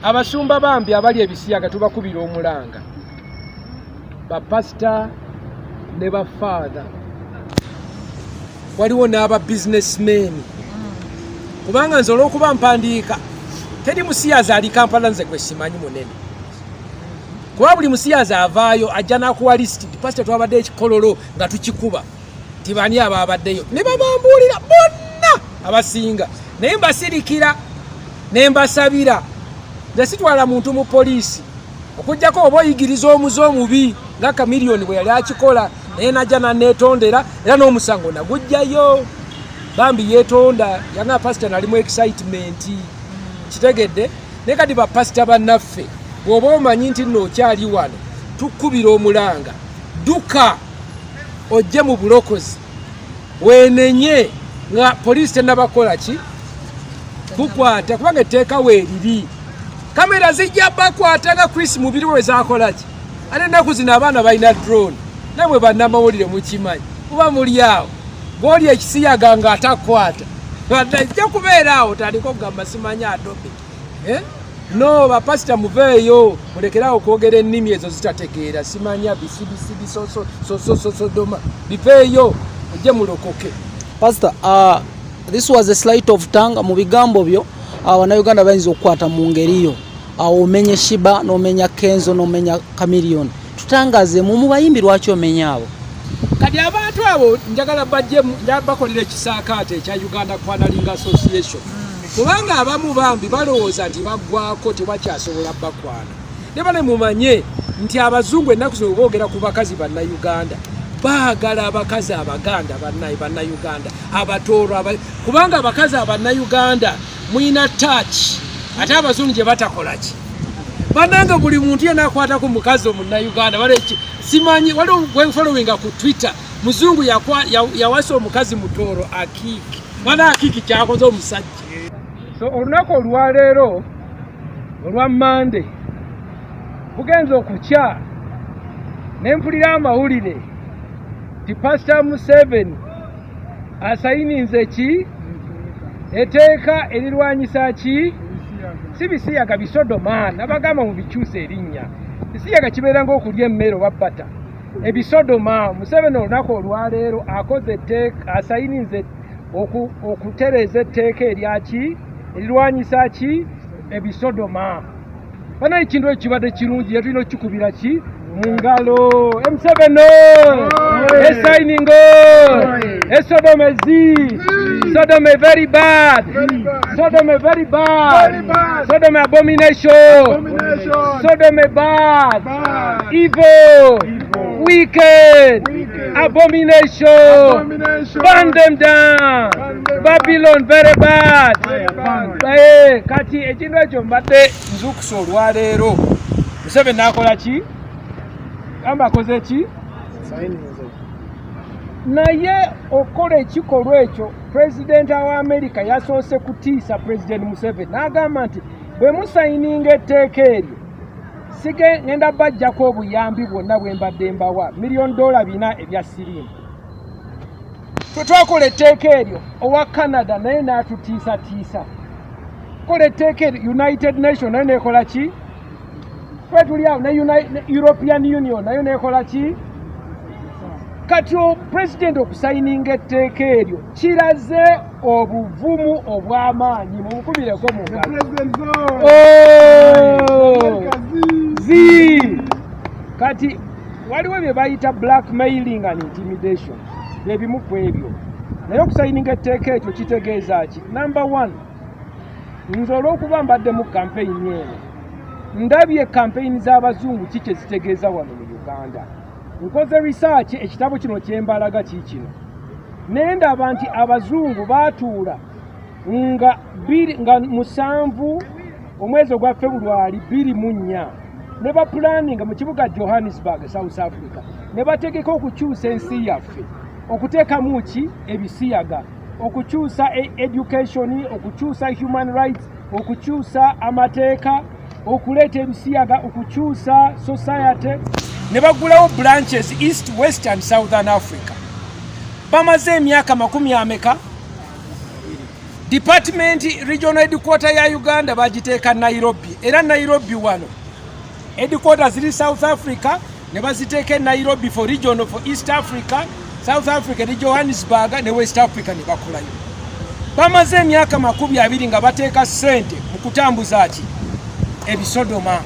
abasumba bambi abali ebisiyaga tubakubira omulanga bapasita ne bafaatha waliwo n'aba businessmen kubanga nze olw'okuba mpandiika teri musiyaza ali Kampala nze gwe simanyi munene kuba buli musiyaza avaayo ajja n'akuwa lisiti pasita twabadde ekikololo nga tukikuba tibani ababaddeyo ne babambuulira bonna abasinga naye mbasirikira ne mbasabira nze sitwala muntu mu poliisi okujjako oba oyigiriza omuze omubi nga Kamiliyoni bwe yali akikola naye najja naneetondera era n'omusango nagujjayo bambi yeetonda yanga pasita nalimu excitement kitegedde naye kati bapasita bannaffe bw'oba omanyi nti nno okyali wano tukubira omulanga duka ojje mu bulokozi weenenye nga poliisi tennabakola ki kukwata kubanga etteeka weeriri kamera zijja bakwata nga Chris mubiri we zakola ki ate ennaku zino abaana balina drone namwe bannamawulire mukimanyi kuba muli awo bw'oli ekisiyaga nga atakwata ajja kubeera awo tandika okugamba simanyi adobe no bapasita muveeyo mulekerawo okwogera ennimi ezo zitategeera simanya bisibisibi sodoma biveeyo ojje mulokoke. Pastor, this was a sleight of tongue mu bigambo byo Abannayuganda bayinza okukwata mu ngeriyo omenye Shiba n'omenya Kenzo n'omenya Kamiliyoni tutangaze mu bayimbi lwaki omenya abo kati abantu abo njagala bajje bakolera ekisaakaate ekya Uganda Kwanalinga Association kubanga abamu bambi balowooza nti baggwako tebakyasobola bakwana ne bane mumanye nti abazungu ennaku zino boogera ku bakazi bannayuganda baagala abakazi abaganda bannayuganda abatooro kubanga abakazi abannayuganda mwina touch ate abazungu gye batakola ki bannanga buli muntu yenna akwatako mukazi omunnayuganda simanyi waliwo gwenfolowinga ku Twitter muzungu yawasa omukazi mutooro akiki mwana akiki kyakoze omusajja. So olunaku olwaleero olwa Monday bugenza okukya ne mpulira amawulire ti Pastor Museveni asayininze ki etteeka erirwanyisa ki si bisiyaga bisodoma nabagamba mu bikyusa erinnya bisiyaga kibeera ng'okulya emmere oba bbata ebisodoma Museveni olunaku olwaleero akoze etteeka asayininze okutereeza etteeka eryaki erirwanyisa ki ebisodoma bana ekintu ekibadde kirungi yatulina okikubira ki mu ngalo M7 esayiningo esodoma Sodom very bad. Sodom very bad. Sodom abomination. Sodom bad. Evil. Wicked. Abomination. Burn them down. Babylon very bad. Kati ekintu ekyo mbadde nzukusa olwaleero Museveni nakola ki? Gamba akoze ki? Naye okola ekikolwa ekyo President wa America yasoose kutiisa President Museveni n'agamba nti bwe musayininga etteeka eryo ngenda bajjako obuyambi bwonna bwe mbadde mbawa $1 million ebya siriimu. Ffe twakola etteeka eryo owa Canada naye n'atutiisatiisa. Kola etteeka eryo United Nations naye neekola ki? Ffe tuli awo ne European Union nayo neekola ki? Kati President okusayininga etteeka eryo kiraze obuvumu obw'amaanyi mumukubireko mu kati waliwo bye bayita blackmailing and intimidation byebimu ku ebyo naye okusayininga etteeka ekyo kitegeeza ki? Number 1 nze olw'okuba mbadde mu kampeyini eno ndabye kampeyini z'abazungu ki kye zitegeeza wano mu Uganda. Nkoze research ekitabo kino kyembalaga kikino naye ndaba nti abazungu baatuula nga 7 omwezi ogwa February 24 ne bapulaninga mu kibuga Johannesburg, South Africa ne bategeka okukyusa ensi yaffe okuteekamu ki ebisiyaga okukyusa education okukyusa human rights okukyusa amateeka okuleeta ebisiyaga okukyusa society ne bagulawo branches East, West and Southern Africa. Bamaze emyaka 10 department regional headquarter ya Uganda bagiteeka Nairobi, era Nairobi wano headquarters ziri South Africa ne baziteeka Nairobi for regional for East Africa, South Africa ne Johannesburg ne West Africa ne bakolayo. Bamaze emyaka 20 nga bateeka ssente mu kutambuza ki ebisodoma,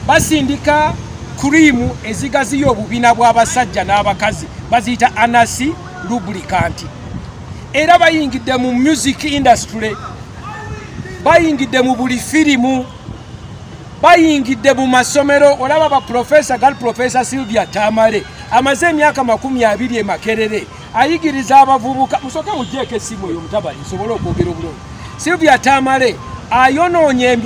basindika kurimu ezigaziyo obubina bw'abasajja n'abakazi baziyita anasi lubricant, era bayingidde mu music industry, bayingidde mu buli firimu, bayingidde mu masomero. Olaba ba professor gal Professor Sylvia Tamale amaze emyaka 20 Makerere ayigiriza abavubuka. Musoka mujjeko essimu eyo mutabali nsobola okwogera obulungi. Sylvia Tamale ayonoonye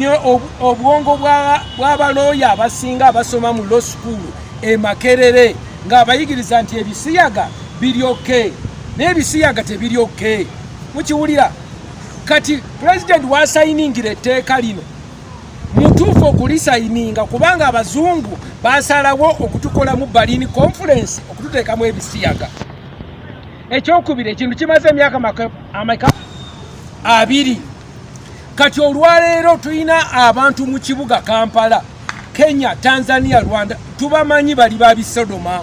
obwongo bw'abalooya abasinga abasoma mu law school e Makerere ng'abayigiriza nti ebisiyaga biri okay n'ebisiyaga tebiri okay. Mukiwulira? Kati president wasayiningira etteeka lino mutuufu okulisayininga kubanga abazungu basalawo okutukola mu Berlin conference okututeekamu ebisiyaga. Ekyokubiri, ekintu kimaze emyaka 20. Kati olwaleero tulina abantu mu kibuga Kampala, Kenya, Tanzania, Rwanda tubamanyi bali babisodoma.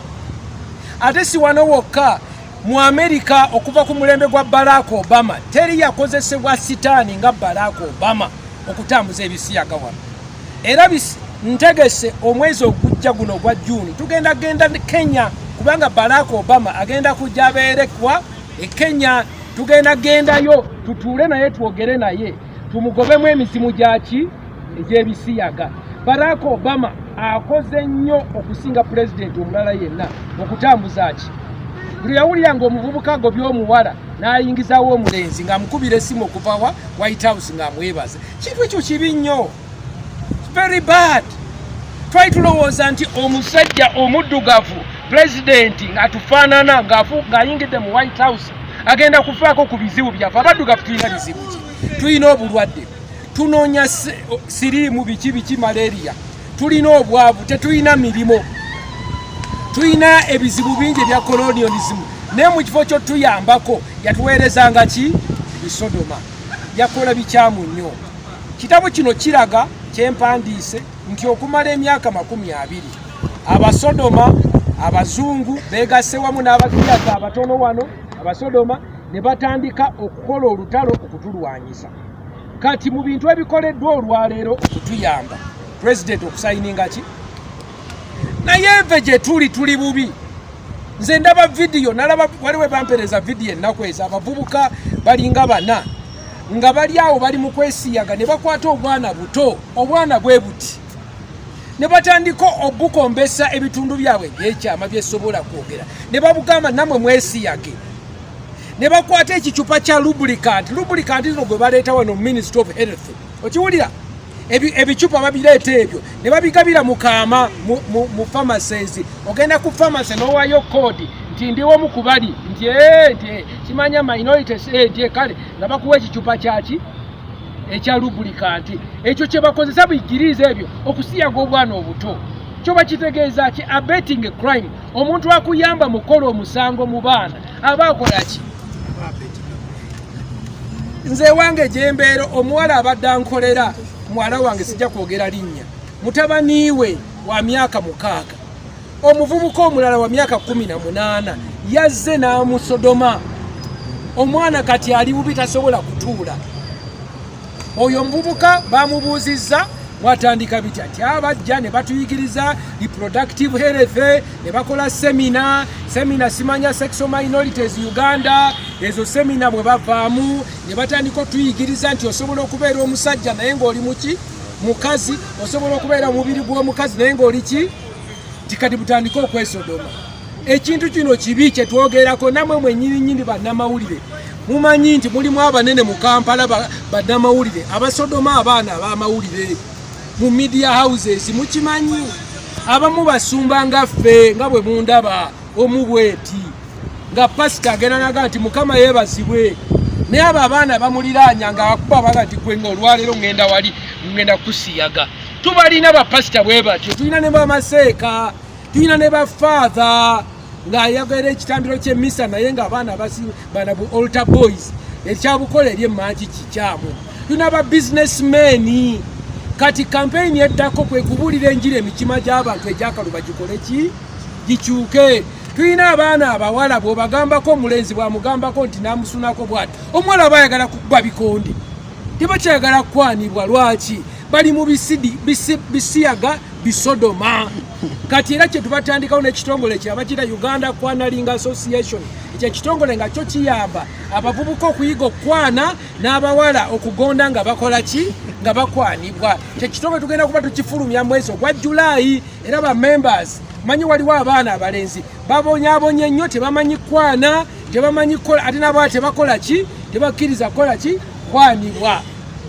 Ate si wano wokka, mu Amerika okuva ku mulembe gwa Barack Obama teri yakozesebwa sitaani nga Barack Obama okutambuza ebisiyaga wano. Era ntegese omwezi ogujja guno gwa June tugenda Kenya kubanga Barack Obama agenda kujja abeerekwa e Kenya. Tugenda gendayo tutuule naye twogere naye tumugobemu emisimu gyaki egy'ebisiyaga. Barack Obama akoze nnyo okusinga president omulala yenna okutambuza ki. Buli yawulira ng'omuvubuka agobye omuwala n'ayingizawo omulenzi ng'amukubira essimu okuva wa White House ng'amwebaza. Kintu ekyo kibi nnyo. Very bad. Twali tulowooza nti omusajja omuddugavu president ng'atufaanana ng'ayingidde mu White House agenda kufaako ku bizibu byaffe. Abaddugavu tulina bizibu ki? Tulina obulwadde, tunoonya siriimu biki malaria, tulina obwavu, tetulina mirimo, tulina ebizibu bingi ebya colonialism. Naye mu kifo kyo tuyambako yatuweerezanga ki bisodoma, yakola bikyamu nnyo. Kitabo kino kiraga kyempandiise nti okumala emyaka 20 abasodoma abazungu beegasse wamu n'abasiyaga abatono wano abasodoma ne batandika okukola olutalo okutulwanyisa. Kati mu bintu ebikoleddwa olwaleero okutuyamba president okusayininga ki. Naye nve gye tuli bubi. Nze ndaba video nalaba waliwe bampereza video ennaku ezo abavubuka balinga 4 nga bali awo bali mu kwesiyaga ne bakwata obwana buto, obwana bwe buti, ne batandika obukombesa ebitundu byabwe eby'ekyama byesobola kwogera, ne babugamba namwe mwesiyage. Ne bakwata ekicupa kya lubricant zino gwe baleeta wano Ministry of Health. Okiwulira? Ebicupa babireeta ebyo ne babigabira mu kaama mu pharmacies. Ogenda ku pharmacy n'owaayo code nti ndiwo mu kubali nti kimanya minorities kale nga bakuwa ekicupa kyaki ekya lubricant. Ekyo kye bakozesa bigiriza ebyo okusiyaga obwana obuto. Kyo bakitegeeza ki abetting a crime. Omuntu akuyamba mukola omusango mu baana aba akola ki? Nze wange gyembeero omuwala abadde ankolera muwala wange sijja kwogera linnya mutabaniiwe wa myaka 6 omuvubuka omulala wa myaka 18 yazze n'amusodoma. Omwana kati ali bubi tasobola kutuula. Oyo omuvubuka bamubuuzizza watandika bitya ati abajja ne batuyigiriza reproductive health ne bakola semina simanya sexual minorities Uganda. Ezo semina mwe bavaamu ne batandika tuyigiriza nti osobola okubeera omusajja naye ng'oli muki mukazi, osobola okubeera omubiri gw'omukazi naye ng'oli ki tikati butandika okwesodoma. Ekintu kino kibi kye twogerako namwe mwennyini bannamawulire mumanyi nti mulimu abanene mu Kampala bannamawulire abasodoma abaana ab'amawulire mu media houses. Mukimanyi abamu basumba nga ffe nga bwe mundaba omubweti nga pasita agenda naga nti Mukama yeebazibwe, naye abo abaana bamuliraanya nga akuba baga nti gwe ng'olwaleero ngenda wali ngenda kusiyaga. Tubalina bapasita bwe batyo, tulina ne bamaseeka, tulina ne bafaatha ng'ayagala ekitambiro ky'emmisa naye ng'abaana bana bu altar boys ekyabukola eri emmangi kikyamu tulina aba businessmen kati campaign eddako kwe kubuulira enjira emikima gy'abantu egyakaluba gikole ki gikyuke tulina abaana abawala bw'obagambako omulenzi bw'amugambako nti n'amusunako bw'ati omuwala bayagala kukuba bikondi tebakyayagala kukwanibwa lwaki bali mu bisiyaga bisodoma kati era kye tubatandikawo n'ekitongole kyaba kira Uganda Kwanalinga Association ekyo ekitongole nga kyo kiyamba abavubuka okuyiga okwana n'abawala okugonda nga bakola ki nga bakwanibwa ekyo ekitongole tugenda kuba tukifulumya mwezi ogwa Julaayi era ba members manyi waliwo abaana abalenzi babonyaabonye nnyo tebamanyi kwana tebamanyi kukola ate n'abawala tebakola ki tebakkiriza kukola ki kwanibwa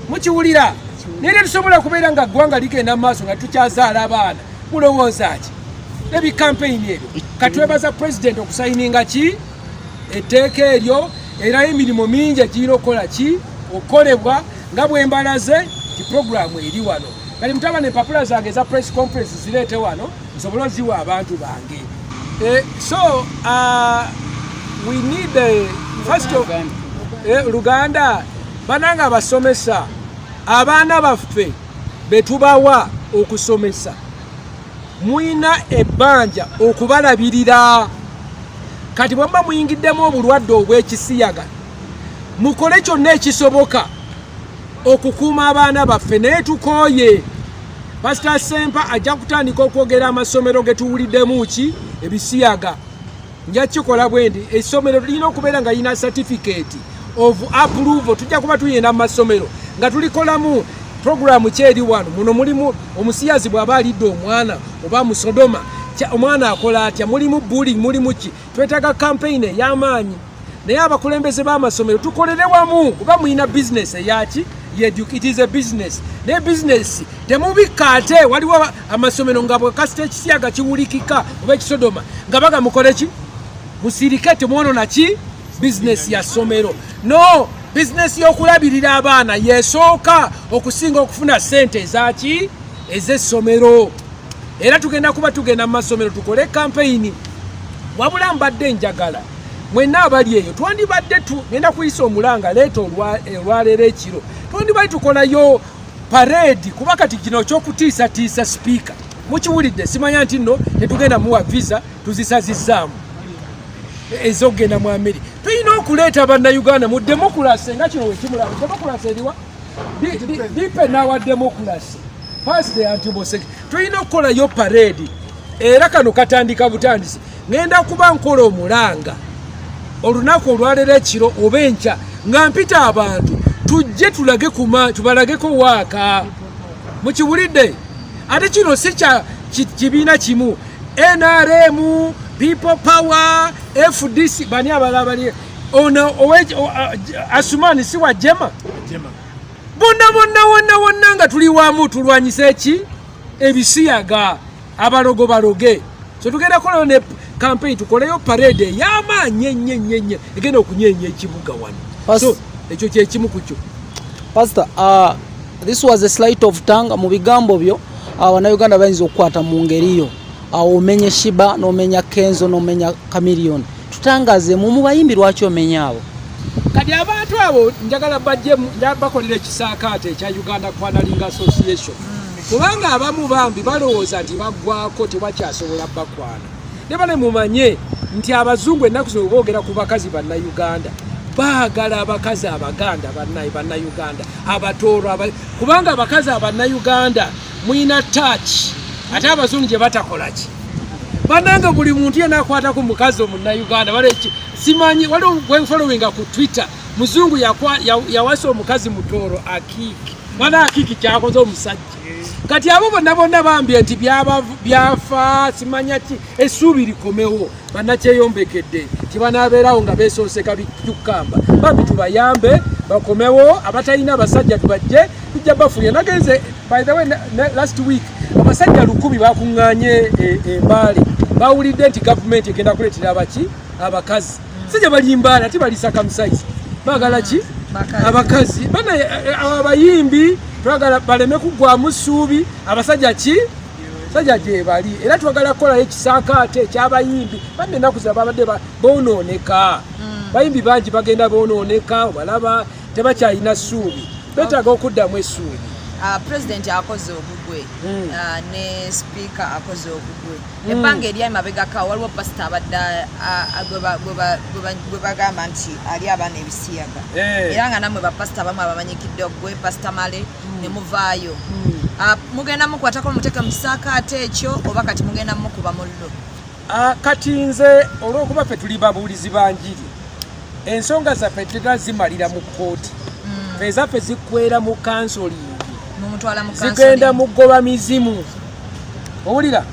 mukiwulira naye tusobola kubeera nga ggwanga ligenda mu maaso nga tukyazaala abaana mulowooza ki nebi kampeyini ebyo katwebaza pulezidenti okusayininga ki etteeka eryo era emirimu mingi egirina okukola ki okukolebwa nga bwembalaze ti puroguramu eri wano kali mutabana empapula zange eza press conference zireete wano nsobole oziwa abantu bange so we need first of Luganda bananga abasomesa abaana baffe betubawa okusomesa muina ebbanja okubalabirira kati bwamba muyingiddemu obulwadde obw'ekisiyaga mukole kyonna ekisoboka okukuuma abaana baffe naye tukooye Pastor Ssempa ajja kutandika okwogera amasomero getuwuliddemu ki ebisiyaga nja kikola bwendi essomero lirina okubeera nga lirina certificate of approval tujja kuba tuyina mu masomero nga tulikolamu programu kyeri wano muno mulimu omusiyazi bw'aba alidde omwana oba musodoma omwana akola atya mulimu bullying mulimu ki twetaaga campaign ey'amaanyi naye abakulembeze b'amasomero tukolere wamu kuba muyina business eyaki it is a business naye business temubikka ate waliwo amasomero nga bwekasita ekisiyaga kiwulikika oba ekisodoma nga baga mukole ki musirike temwonona ki business ya somero no business y'okulabirira abaana yesooka okusinga okufuna sente ezaki ez'essomero era tugenda kuba tugenda mu masomero tukole campaign wabula mbadde njagala mwenna abali eyo twandibadde ngenda kuyisa omulanga leeta olwaleero ekiro twandibadde tukolayo parade kuba kati kino ky'okutiisatiisa speaker mukiwulidde simanya nti nno tetugenda muwa visa tuzisazizaamu ezogenda mu Amerika tulina okuleeta bannayuganda mu demokrasi nga kino wekimulaba demokrasi eriwa dipe nawa demokrasi past the antibosek tulina okukolayo parade era kano katandika butandisi ngenda kuba nkola omulanga olunaku olwaleero ekiro oba enkya nga mpita abantu tujje tulage tubalageko waaka mukiwulidde ate kino si kibiina kimu NRM People Power FDC bani abalabali ono Asumani si wa jema bonna nga tuli wamu tulwanyisa eki ebisiyaga abalogo baloge so tugenda kola ne campaign tukoleyo parade y'amaanyi nyenye egenda okunyenya ekibuga wano so ekyo kye kimu kukyo Pastor this was a sleight of tongue mu bigambo byo Uganda bayinza okukwata mu ngeriyo omenye Shiba n'omenya Kenzo n'omenya Chameleon tutangaze mu bayimbi lwaki omenya abo kati abantu abo njagala bajje bakolera ekisaakaate ekya Uganda Kwanalinga Association kubanga abamu bambi balowooza nti baggwako tebakyasobola bakwana ne bale mumanye nti abazungu ennaku zino boogera ku bakazi bannayuganda baagala abakazi abaganda bannayuganda abatooro kubanga abakazi abannayuganda muyina touch ate abazungu gye batakola ki bannanga buli muntu yena akwata ku mukazi omunnayuganda simanyi waliwo gwenfolowinga ku Twitter muzungu yawasa omukazi mutooro akiki mwana akiki kyakoze omusajja kati abo bonna bambye nti byafa simanya ki essuubi likomewo bannakyeyombekedde tibanabeerawo nga beesooseka byukamba bambi tubayambe bakomewo abatalina abasajja tubajje tujja bafulya nagenze by the way last week abasajja 100 bakuŋŋaanye embaale bawulidde nti gavumenti egenda kuleetera abakazi sijja bali mbaale ate bali circumcised baagala ki abakazi bana abayimbi twagala baleme kuggwamu ssuubi abasajja ki sajja gye bali era twagala kukolayo ekisaakaate ekyabayimbi bambi ennaku zababadde bonooneka bayimbi bangi bagenda bonooneka obalaba tebakyalina ssuubi betaaga okuddamu essuubi. President akoze ogugwe ne speaker akoze ogugwe ebbanga eri emabegaka waliwo pasita abadde gwe bagamba nti ali abaana ebisiyaga era nga nammwe bapasita abamu abamanyikidde ogwe pasita male ne muvaayo mugenda mukwatako omuteeka mu kisaakaate ekyo oba kati mugenda mukuba mullo? Kati nze olw'okuba ffe tuli babuulizi ba njiri ensonga zaffe terazimalira mu kkooti ffe zaffe zikwera mu kansolingi zigenda mu ggoba mizimu owulira